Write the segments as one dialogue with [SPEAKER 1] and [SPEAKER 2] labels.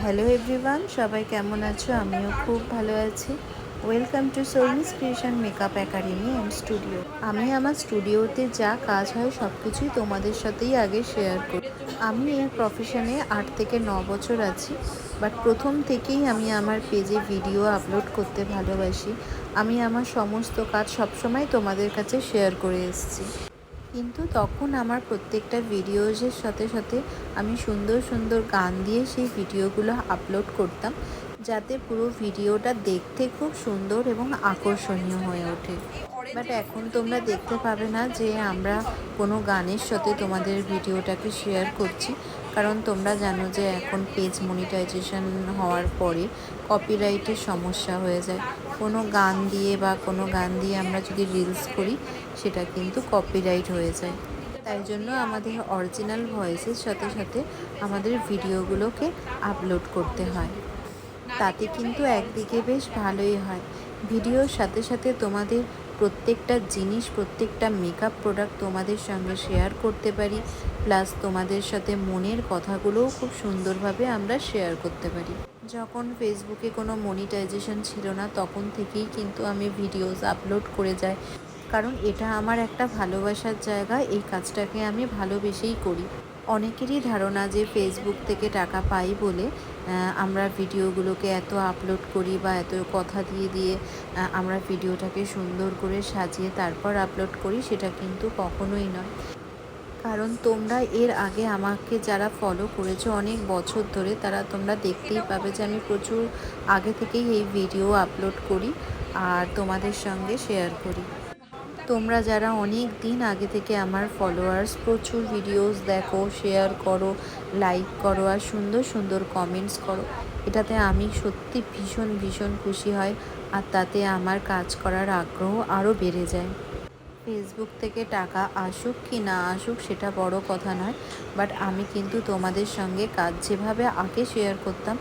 [SPEAKER 1] Hello everyone, সবাই কেমন আছো? আমিও খুব ভালো আছি। Welcome to Soumi's creation makeup academy and studio. আমি আমার স্টুডিওতে যা কাজ হয় সব কিছুই তোমাদের সাথেই আগে শেয়ার করি। আমি এই প্রফেশনে 8 থেকে 9 বছর আছি, বাট প্রথম থেকেই আমি আমার পেজে ভিডিও আপলোড করতে ভালোবাসি। আমি আমার সমস্ত কাজ সবসময় তোমাদের কাছে শেয়ার করে এসেছি। কিন্তু তখন আমার প্রত্যেকটা ভিডিওজের সাথে সাথে আমি সুন্দর সুন্দর গান দিয়ে সেই ভিডিওগুলো আপলোড করতাম, যাতে পুরো ভিডিওটা দেখতে খুব সুন্দর এবং আকর্ষণীয় হয়ে ওঠে। বাট এখন তোমরা দেখতে পাবে না যে আমরা কোনো গানের সাথে তোমাদের ভিডিওটাকে শেয়ার করছি, কারণ তোমরা জানো যে এখন পেজ মনিটাইজেশন হওয়ার পরে কপিরাইটের সমস্যা হয়ে যায়। কোনো গান দিয়ে আমরা যদি রিলস করি, সেটা কিন্তু কপিরাইট হয়ে যায়। তাই জন্য আমাদের অরিজিনাল ভয়েসের সাথে সাথে আমাদের ভিডিওগুলোকে আপলোড করতে হয়। তাতে কিন্তু একদিকে বেশ ভালোই হয়, ভিডিওর সাথে সাথে তোমাদের প্রত্যেকটা জিনিস, প্রত্যেকটা মেকআপ প্রোডাক্ট তোমাদের সঙ্গে শেয়ার করতে পারি, প্লাস তোমাদের সাথে মনের কথাগুলোও খুব সুন্দরভাবে আমরা শেয়ার করতে পারি। যখন ফেসবুকে কোনো মনিটাইজেশন ছিল না, তখন থেকেই কিন্তু আমি ভিডিওস আপলোড করে যাই, কারণ এটা আমার একটা ভালোবাসার জায়গা। এই কাজটাকে আমি ভালোবেসেই করি। অনেকেরই ধারণা যে ফেসবুক থেকে টাকা পাই বলে আমরা ভিডিওগুলোকে এত আপলোড করি বা এত কথা দিয়ে দিয়ে আমরা ভিডিওটাকে সুন্দর করে সাজিয়ে তারপর আপলোড করি, সেটা কিন্তু কখনোই নয়। কারণ তোমরা এর আগে আমাকে যারা ফলো করেছো অনেক বছর ধরে, তোমরা দেখতেই পাবে যে আমি প্রচুর আগে থেকেই এই ভিডিও আপলোড করি আর তোমাদের সঙ্গে শেয়ার করি। তোমরা যারা অনেক দিন আগে থেকে আমার ফলোয়ার্স, প্রচুর ভিডিওস দেখো, শেয়ার করো, লাইক করো আর সুন্দর সুন্দর কমেন্টস করো, এটাতে আমি সত্যি ভীষণ ভীষণ খুশি হয়। আর তাতে আমার কাজ করার আগ্রহ আরও বেড়ে যায়। ফেসবুক থেকে টাকা আসুক কি না আসুক সেটা বড় কথা নয়, বাট আমি কিন্তু তোমাদের সঙ্গে কাজ যেভাবে আগে শেয়ার করতাম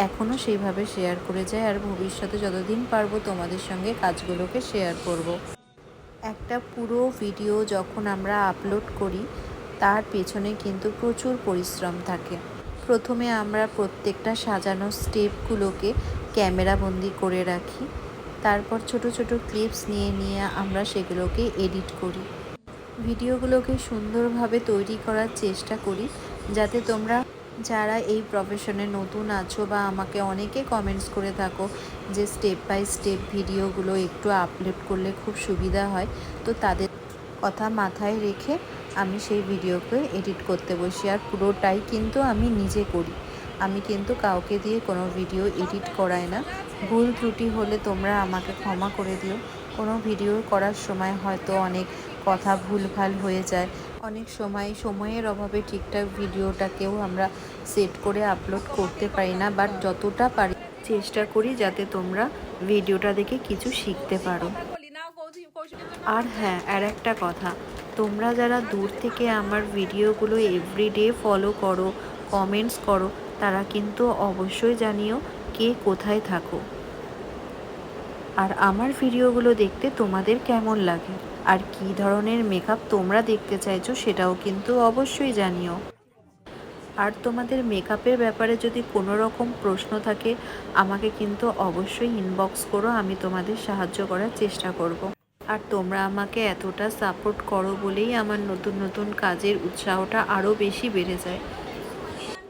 [SPEAKER 1] এখনও সেইভাবে শেয়ার করে যাই, আর ভবিষ্যতে যতদিন পারবো তোমাদের সঙ্গে কাজগুলোকে শেয়ার করব। একটা পুরো ভিডিও যখন আমরা আপলোড করি, তার পেছনে কিন্তু প্রচুর পরিশ্রম থাকে। প্রথমে আমরা প্রত্যেকটা সাজানো স্টেপগুলোকে ক্যামেরাবন্দি করে রাখি, তারপর ছোট ছোট ক্লিপস নিয়ে নিয়ে আমরা সেগুলোকে এডিট করি। ভিডিওগুলোকে সুন্দরভাবে তৈরি করার চেষ্টা করি, যাতে তোমরা যারা এই প্রফেশনে নতুন আছো বা আমাকে অনেকে কমেন্টস করে থাকো যে স্টেপ বাই স্টেপ ভিডিওগুলো একটু আপলোড করলে খুব সুবিধা হয়, তো তাদের কথা মাথায় রেখে আমি সেই ভিডিওকে এডিট করতে বসি। আর পুরোটাই কিন্তু আমি নিজে করি, আমি কিন্তু কাউকে দিয়ে কোনো ভিডিও এডিট করাই না। ভুল ত্রুটি হলে তোমরা আমাকে ক্ষমা করে দিও। কোনো ভিডিও করার সময় হয়তো অনেক কথা ভুলভাল হয়ে যায়, অনেক সময়ের অভাবে ঠিকঠাক ভিডিওটাকেও আমরা সেট করে আপলোড করতে পারি না, বাট যতটা পারি চেষ্টা করি যাতে তোমরা ভিডিওটা দেখে কিছু শিখতে পারো। আর হ্যাঁ, আর একটা কথা, তোমরা যারা দূর থেকে আমার ভিডিওগুলো এভরিডে ফলো করো, কমেন্টস করো, তারা কিন্তু অবশ্যই জানিও কে কোথায় থাকো, আর আমার ভিডিওগুলো দেখতে তোমাদের কেমন লাগে, আর কী ধরনের মেকআপ তোমরা দেখতে চাইছো সেটাও কিন্তু অবশ্যই জানিও। আর তোমাদের মেকআপের ব্যাপারে যদি কোনো রকম প্রশ্ন থাকে, আমাকে কিন্তু অবশ্যই ইনবক্স করো, আমি তোমাদের সাহায্য করার চেষ্টা করব। আর তোমরা আমাকে এতটা সাপোর্ট করো বলেই আমার নতুন নতুন কাজের উৎসাহটা আরও বেশি বেড়ে যায়।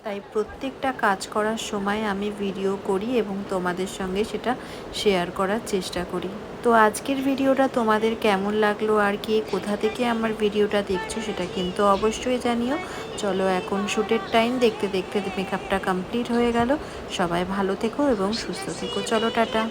[SPEAKER 1] তাই প্রত্যেকটা কাজ করার সময় আমি ভিডিও করি এবং তোমাদের সঙ্গে সেটা শেয়ার করার চেষ্টা করি। তো আজকের ভিডিওটা তোমাদের কেমন লাগলো আর কে কোথা থেকে আমার ভিডিওটা দেখছো সেটা কিন্তু অবশ্যই জানিও। চলো, এখন শ্যুটের টাইম, দেখতে দেখতে মেকআপটা কমপ্লিট হয়ে গেল। সবাই ভালো থেকো এবং সুস্থ থেকো। চলো, টাটা।